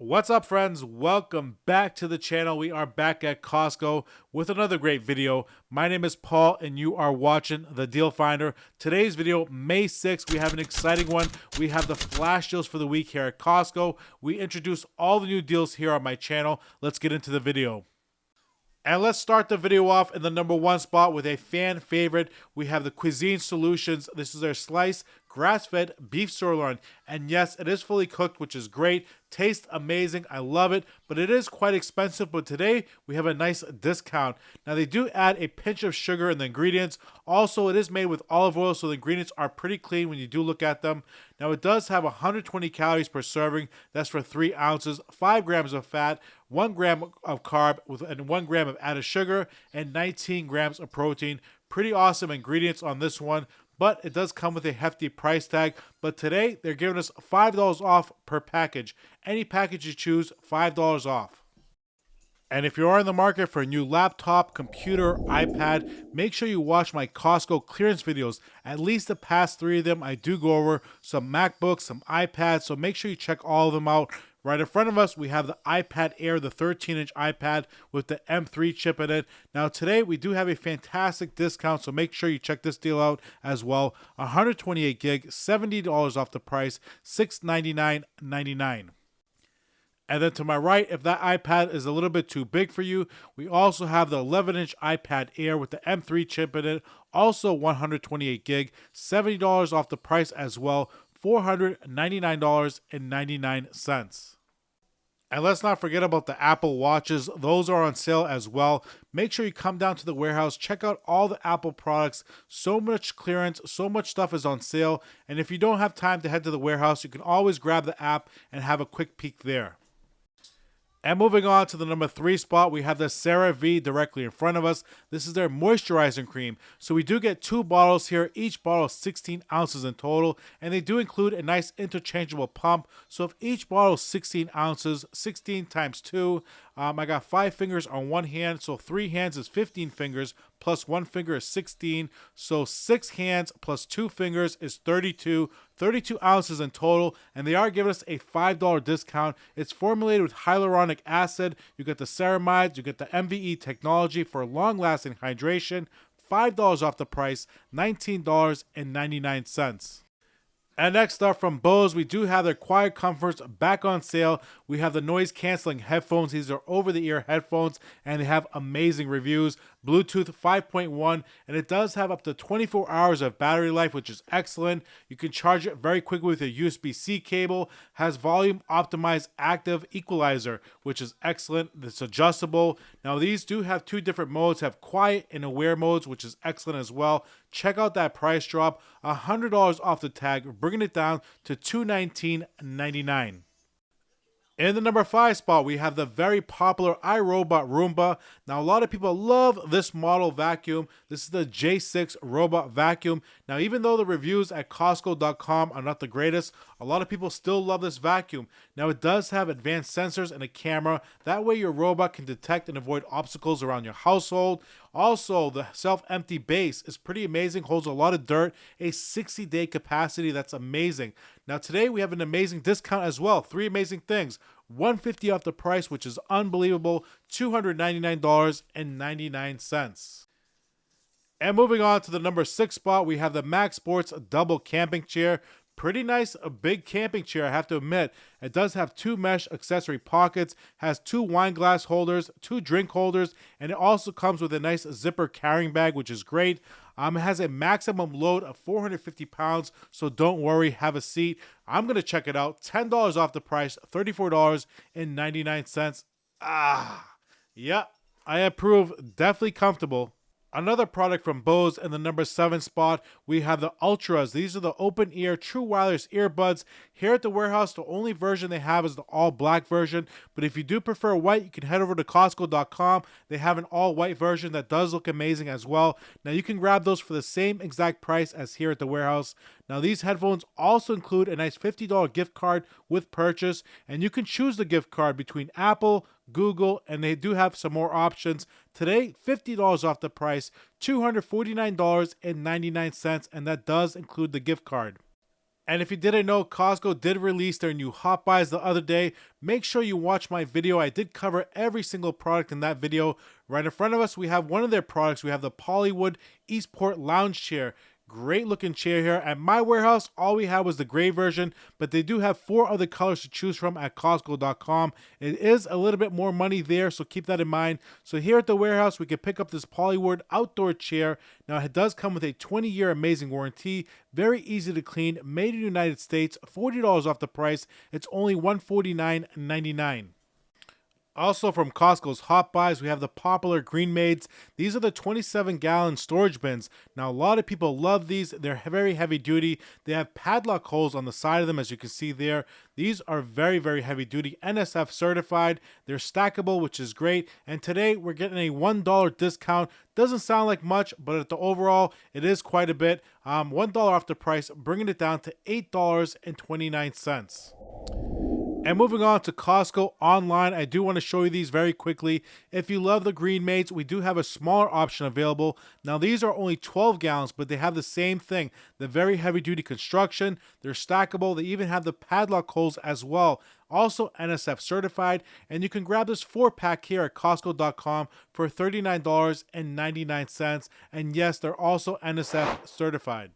What's up, friends? Welcome back to the channel. We are back at Costco with another great video. My name is Paul and you are watching The Deal Finder. Today's video, May 6th, we have an exciting one. We have the flash deals for the week here at Costco. We introduce all the new deals here on my channel. Let's get into the video. And let's start the video off in the number one spot with a fan favorite. We have the Cuisine Solutions. This is their sliced grass-fed beef sirloin. And yes, it is fully cooked, which is great. Tastes amazing. I love it, but it is quite expensive. But today we have a nice discount. Now they do add a pinch of sugar in the ingredients. Also, it is made with olive oil, so the ingredients are pretty clean when you do look at them. Now it does have 120 calories per serving. That's for 3 ounces, 5 grams of fat, 1 gram of carb, and 1 gram of added sugar, and 19 grams of protein. Pretty awesome ingredients on this one, but it does come with a hefty price tag. But today, they're giving us $5 off per package. Any package you choose, $5 off. And if you are in the market for a new laptop, computer, iPad, make sure you watch my Costco clearance videos. At least the past 3 of them, I do go over some MacBooks, some iPads, so make sure you check all of them out. Right in front of us, we have the iPad Air, the 13-inch iPad with the M3 chip in it. Now today, we do have a fantastic discount, so make sure you check this deal out as well. 128 gig, $70 off the price, $699.99. And then to my right, if that iPad is a little bit too big for you, we also have the 11-inch iPad Air with the M3 chip in it, also 128 gig, $70 off the price as well, $499.99. And let's not forget about the Apple Watches. Those are on sale as well. Make sure you come down to the warehouse, check out all the Apple products. So much clearance, so much stuff is on sale. And if you don't have time to head to the warehouse, you can always grab the app and have a quick peek there. And moving on to the number 3 spot, we have the CeraVe directly in front of us. This is their moisturizing cream. So we do get 2 bottles here. Each bottle is 16 ounces in total. And they do include a nice interchangeable pump. So if each bottle is 16 ounces, 16 times 2, I got 5 fingers on one hand. So 3 hands is 15 fingers, plus 1 finger is 16. So 6 hands plus 2 fingers is 32 ounces in total, and they are giving us a $5 discount. It's formulated with hyaluronic acid. You get the ceramides, you get the MVE technology for long-lasting hydration. $5 off the price, $19.99. And next up from Bose, we do have their Quiet Comforts back on sale. We have the noise canceling headphones. These are over-the-ear headphones and they have amazing reviews. Bluetooth 5.1, and it does have up to 24 hours of battery life, which is excellent. You can charge it very quickly with a USB-C cable. Has volume optimized active equalizer, which is excellent. It's adjustable. Now these do have 2 different modes, have quiet and aware modes, which is excellent as well. Check out that price drop, $100 off the tag, bringing it down to $219.99. In the number 5 spot, we have the very popular iRobot Roomba. Now, a lot of people love this model vacuum. This is the J6 Robot Vacuum. Now, even though the reviews at Costco.com are not the greatest, a lot of people still love this vacuum. Now, it does have advanced sensors and a camera. That way, your robot can detect and avoid obstacles around your household. Also, the self-empty base is pretty amazing, holds a lot of dirt, a 60-day capacity. That's amazing. Now, today we have an amazing discount as well. 3 amazing things. $150 off the price, which is unbelievable. $299.99. And moving on to the number 6 spot, we have the Max Sports Double Camping Chair. Pretty nice, a big camping chair, I have to admit. It does have 2 mesh accessory pockets, has 2 wine glass holders, 2 drink holders, and it also comes with a nice zipper carrying bag, which is great. It has a maximum load of 450 pounds, so don't worry, have a seat. I'm going to check it out. $10 off the price, $34.99. Yeah, I approve. Definitely comfortable. Another product from Bose in the number 7 spot, we have the Ultras. These are the open ear true wireless earbuds. Here at the warehouse, the only version they have is the all black version. But if you do prefer white, you can head over to Costco.com. They have an all white version that does look amazing as well. Now you can grab those for the same exact price as here at the warehouse. Now these headphones also include a nice $50 gift card with purchase. And you can choose the gift card between Apple, Google, and they do have some more options. Today, $50 off the price, $249.99, and that does include the gift card. And if you didn't know, Costco did release their new Hot Buys the other day. Make sure you watch my video. I did cover every single product in that video. Right in front of us, we have one of their products. We have the Polywood Eastport Lounge Chair. Great looking chair here. At my warehouse, all we had was the gray version, but they do have 4 other colors to choose from at Costco.com. It is a little bit more money there, so keep that in mind. So here at the warehouse, we can pick up this Polywood outdoor chair. Now, it does come with a 20-year amazing warranty. Very easy to clean, made in the United States, $40 off the price. It's only $149.99. Also from Costco's Hot Buys, we have the popular Green Maids. These are the 27-gallon storage bins. Now, a lot of people love these. They're very heavy duty. They have padlock holes on the side of them, as you can see there. These are very, very heavy duty, NSF certified. They're stackable, which is great. And today, we're getting a $1 discount. Doesn't sound like much, but at the overall, it is quite a bit. $1 off the price, bringing it down to $8.29. And moving on to Costco online, I do want to show you these very quickly. If you love the Green Maids, we do have a smaller option available. Now, these are only 12 gallons, but they have the same thing. The very heavy-duty construction. They're stackable. They even have the padlock holes as well. Also NSF certified. And you can grab this 4-pack here at Costco.com for $39.99. And yes, they're also NSF certified.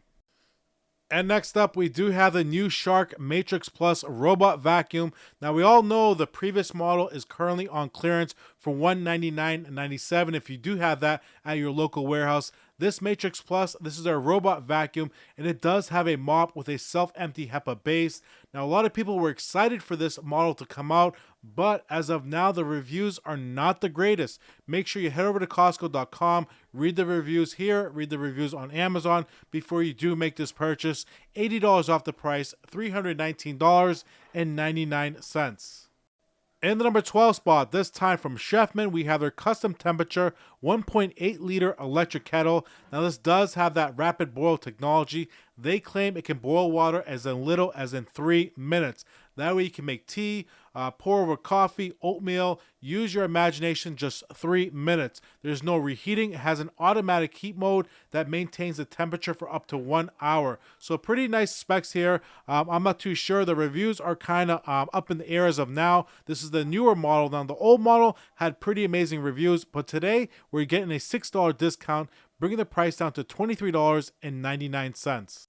And next up, we do have the new Shark Matrix Plus Robot Vacuum. Now, we all know the previous model is currently on clearance for $199.97 if you do have that at your local warehouse. This Matrix Plus, this is our robot vacuum, and it does have a mop with a self-empty HEPA base. Now, a lot of people were excited for this model to come out, but as of now, the reviews are not the greatest. Make sure you head over to Costco.com, read the reviews here, read the reviews on Amazon before you do make this purchase. $80 off the price, $319.99. In the number 12 spot, this time from Chefman, we have their custom temperature 1.8 liter electric kettle. Now, this does have that rapid boil technology. They claim it can boil water as little as in 3 minutes. That way you can make tea, pour over coffee, oatmeal, use your imagination, just 3 minutes. There's no reheating. It has an automatic heat mode that maintains the temperature for up to 1 hour. So pretty nice specs here. I'm not too sure. The reviews are kind of up in the air as of now. This is the newer model. Now, the old model had pretty amazing reviews, but today we're getting a $6 discount, bringing the price down to $23.99.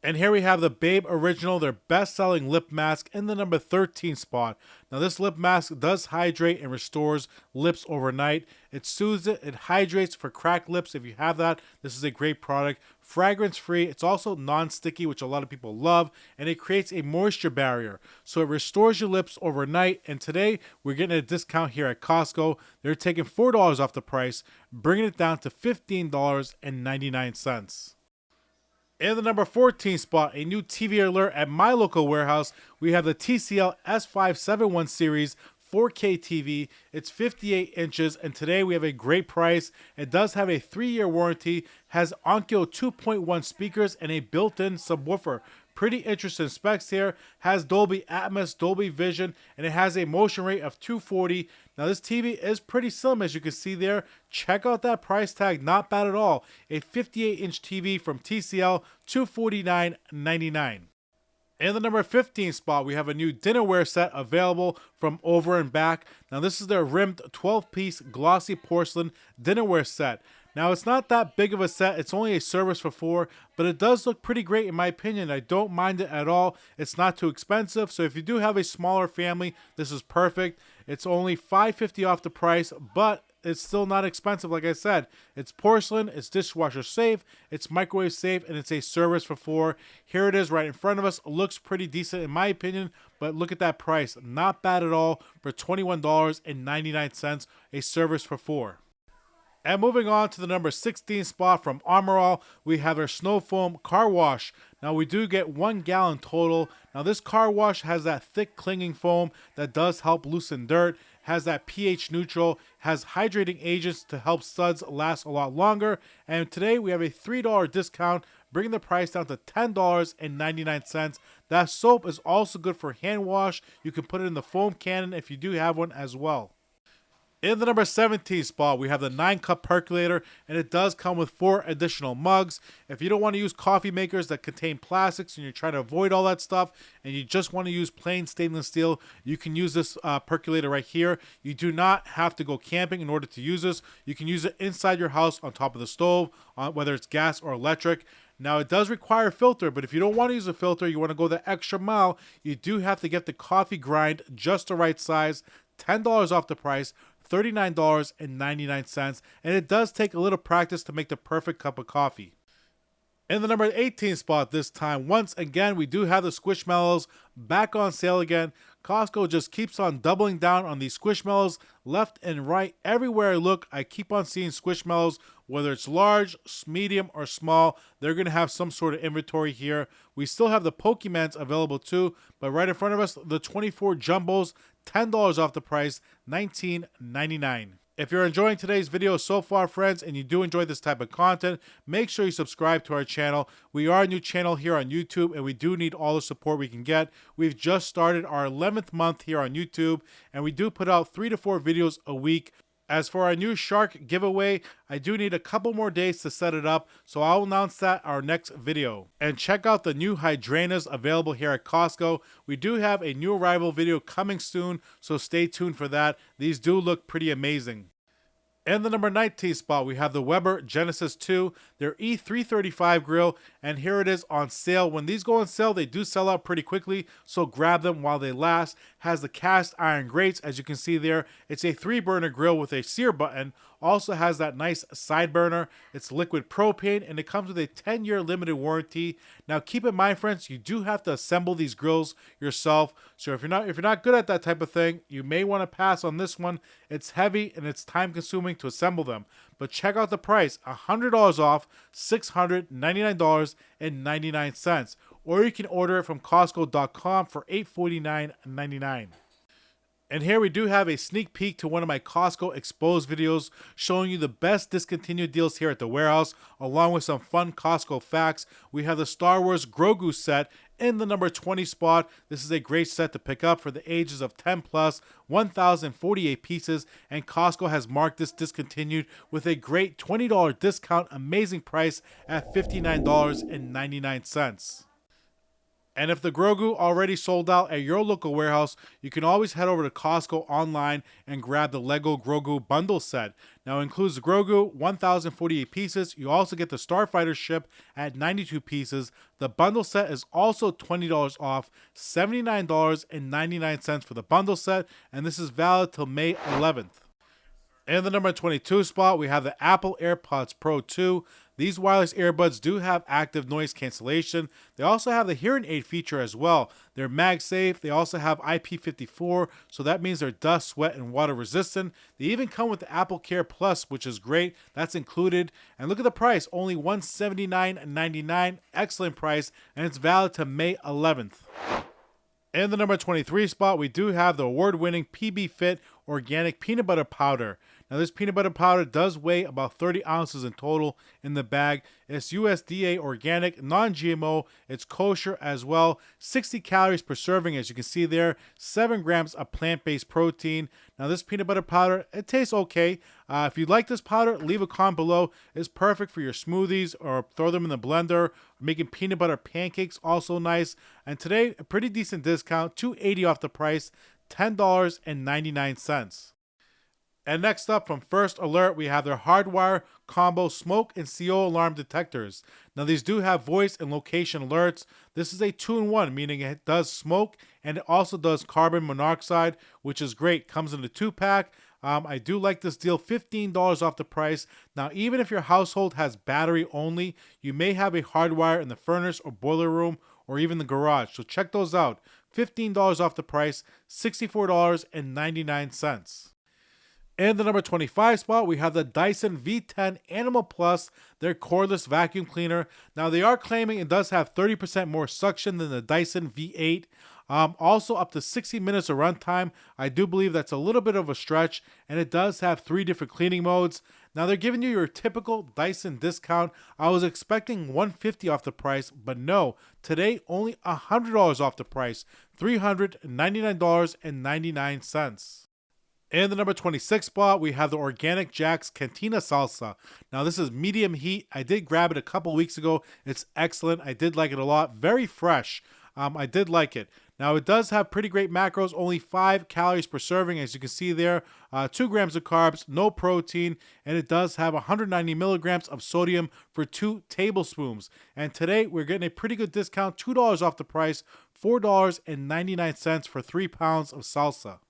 And here we have the Babe Original, their best-selling lip mask in the number 13 spot. Now, this lip mask does hydrate and restores lips overnight. It soothes it hydrates for cracked lips. If you have that, this is a great product. Fragrance-free. It's also non-sticky, which a lot of people love, and it creates a moisture barrier. So it restores your lips overnight, and today we're getting a discount here at Costco. They're taking $4 off the price, bringing it down to $15.99. In the number 14 spot, a new TV alert at my local warehouse. We have the TCL S571 series 4K TV. It's 58 inches, and today we have a great price. It does have a 3-year warranty, has Onkyo 2.1 speakers, and a built-in subwoofer. Pretty interesting specs here. Has Dolby Atmos, Dolby Vision, and it has a motion rate of 240. Now, this TV is pretty slim, as you can see there. Check out that price tag. Not bad at all. A 58-inch TV from TCL, $249.99. In the number 15 spot, we have a new dinnerware set available from Over and Back. Now, this is their rimmed 12-piece glossy porcelain dinnerware set. Now, it's not that big of a set. It's only a service for 4, but it does look pretty great in my opinion. I don't mind it at all. It's not too expensive, so if you do have a smaller family, this is perfect. It's only $5.50 off the price, but it's still not expensive. Like I said, it's porcelain, it's dishwasher safe, it's microwave safe, and it's a service for 4. Here it is right in front of us. It looks pretty decent in my opinion, but look at that price. Not bad at all for $21.99, a service for 4. And moving on to the number 16 spot from Armor All, we have our Snow Foam Car Wash. Now, we do get 1 gallon total. Now, this car wash has that thick clinging foam that does help loosen dirt, has that pH neutral, has hydrating agents to help suds last a lot longer. And today we have a $3 discount, bringing the price down to $10.99. That soap is also good for hand wash. You can put it in the foam cannon if you do have one as well. In the number 17 spot, we have the 9-cup percolator, and it does come with 4 additional mugs. If you don't want to use coffee makers that contain plastics and you're trying to avoid all that stuff, and you just want to use plain stainless steel, you can use this percolator right here. You do not have to go camping in order to use this. You can use it inside your house on top of the stove, whether it's gas or electric. Now, it does require a filter, but if you don't want to use a filter, you want to go the extra mile, you do have to get the coffee grind just the right size, $10 off the price, $39.99, and it does take a little practice to make the perfect cup of coffee. In the number 18 spot this time, once again, we do have the Squishmallows back on sale again. Costco just keeps on doubling down on these Squishmallows left and right. Everywhere I look, I keep on seeing Squishmallows, whether it's large, medium, or small. They're going to have some sort of inventory here. We still have the Pokemans available too, but right in front of us, the 24 Jumbos, $10 off the price, $19.99. If you're enjoying today's video so far, friends, and you do enjoy this type of content, make sure you subscribe to our channel. We are a new channel here on YouTube, and we do need all the support we can get. We've just started our 11th month here on YouTube, and we do put out 3 to 4 videos a week. As for our new shark giveaway, I do need a couple more days to set it up, so I'll announce that our next video. And check out the new Hydrangeas available here at Costco. We do have a new arrival video coming soon, so stay tuned for that. These do look pretty amazing. In the number 19 spot, we have the Weber Genesis 2, their E335 grill, and here it is on sale. When these go on sale, they do sell out pretty quickly, so grab them while they last. Has the cast iron grates, as you can see there. It's a 3-burner grill with a sear button. Also has that nice side burner. It's liquid propane, and it comes with a 10-year limited warranty. Now, keep in mind, friends, you do have to assemble these grills yourself. So if you're not good at that type of thing, you may want to pass on this one. It's heavy and it's time-consuming to assemble them. But check out the price: $100 off, $699.99. Or you can order it from Costco.com for $849.99. And here we do have a sneak peek to one of my Costco exposed videos showing you the best discontinued deals here at the warehouse, along with some fun Costco facts. We have the Star Wars Grogu set in the number 20 spot. This is a great set to pick up for the ages of 10 plus, 1,048 pieces, and Costco has marked this discontinued with a great $20 discount, amazing price at $59.99. And if the Grogu already sold out at your local warehouse, you can always head over to Costco online and grab the Lego Grogu bundle set. Now, it includes the Grogu, 1,048 pieces. You also get the Starfighter ship at 92 pieces. The bundle set is also $20 off, $79.99 for the bundle set, and this is valid till May 11th. In the number 22 spot, we have the Apple AirPods Pro 2. These wireless earbuds do have active noise cancellation. They also have the hearing aid feature as well. They're MagSafe. They also have IP54, so that means they're dust, sweat, and water resistant. They even come with the Apple Care Plus, which is great. That's included. And look at the price, only $179.99. Excellent price, and it's valid to May 11th. In the number 23 spot, we do have the award-winning PB Fit Organic Peanut Butter Powder. Now, this peanut butter powder does weigh about 30 ounces in total in the bag. It's USDA organic, non-GMO. It's kosher as well. 60 calories per serving, as you can see there. 7 grams of plant-based protein. Now, this peanut butter powder, it tastes okay. If you like this powder, leave a comment below. It's perfect for your smoothies or throw them in the blender. Making peanut butter pancakes, also nice. And today, a pretty decent discount, $2.80 off the price, $10.99. And next up, from First Alert, we have their Hardwire Combo Smoke and CO Alarm Detectors. Now, these do have voice and location alerts. This is a 2-in-1, meaning it does smoke and it also does carbon monoxide, which is great. Comes in a 2-pack. I do like this deal, $15 off the price. Now, even if your household has battery only, you may have a hardwire in the furnace or boiler room or even the garage. So check those out. $15 off the price, $64.99. In the number 25 spot, we have the Dyson V10 Animal Plus, their cordless vacuum cleaner. Now, they are claiming it does have 30% more suction than the Dyson V8. Also, up to 60 minutes of runtime. I do believe that's a little bit of a stretch, and it does have 3 different cleaning modes. Now, they're giving you your typical Dyson discount. I was expecting $150 off the price, but no. Today, only $100 off the price, $399.99. In the number 26 spot, we have the Organic Jack's Cantina Salsa. Now, this is medium heat. I did grab it a couple weeks ago. It's excellent. I did like it a lot. Very fresh. I did like it. Now, it does have pretty great macros, only 5 calories per serving, as you can see there. 2 grams of carbs, no protein, and it does have 190 milligrams of sodium for 2 tablespoons. And today, we're getting a pretty good discount, $2 off the price, $4.99 for 3 pounds of salsa.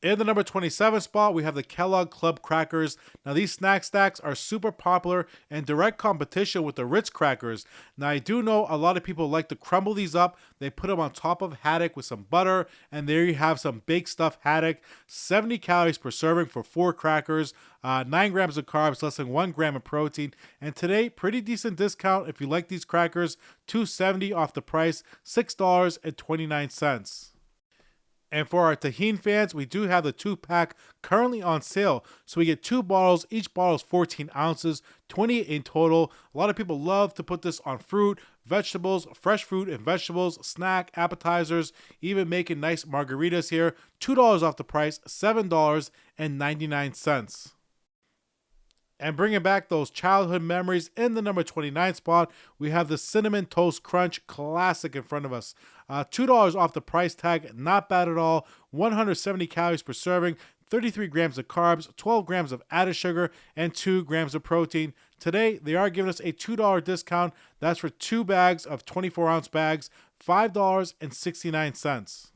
In the number 27 spot, we have the Kellogg Club Crackers. Now, these snack stacks are super popular and direct competition with the Ritz crackers. Now, I do know a lot of people like to crumble these up. They put them on top of haddock with some butter, and there you have some baked stuffed haddock. 70 calories per serving for 4 crackers, 9 grams of carbs, less than 1 gram of protein. And today, pretty decent discount if you like these crackers, $2.70 off the price, $6.29. And for our Tajín fans, we do have the 2-pack currently on sale. So we get 2 bottles. Each bottle is 14 ounces, 28 in total. A lot of people love to put this on fruit, vegetables, fresh fruit and vegetables, snack, appetizers, even making nice margaritas here. $2 off the price, $7.99. And bringing back those childhood memories, in the number 29 spot, we have the Cinnamon Toast Crunch Classic in front of us. $2 off the price tag, not bad at all. 170 calories per serving, 33 grams of carbs, 12 grams of added sugar, and 2 grams of protein. Today, they are giving us a $2 discount. That's for 2 bags of 24-ounce bags, $5.69.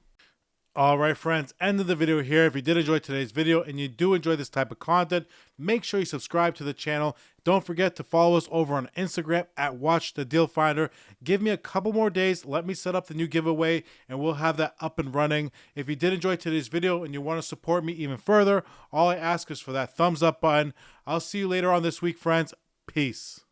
All right, friends, end of the video here. If you did enjoy today's video and you do enjoy this type of content, make sure you subscribe to the channel. Don't forget to follow us over on Instagram at Watch the Deal Finder. Give me a couple more days. Let me set up the new giveaway and we'll have that up and running. If you did enjoy today's video and you want to support me even further, all I ask is for that thumbs up button. I'll see you later on this week, friends. Peace.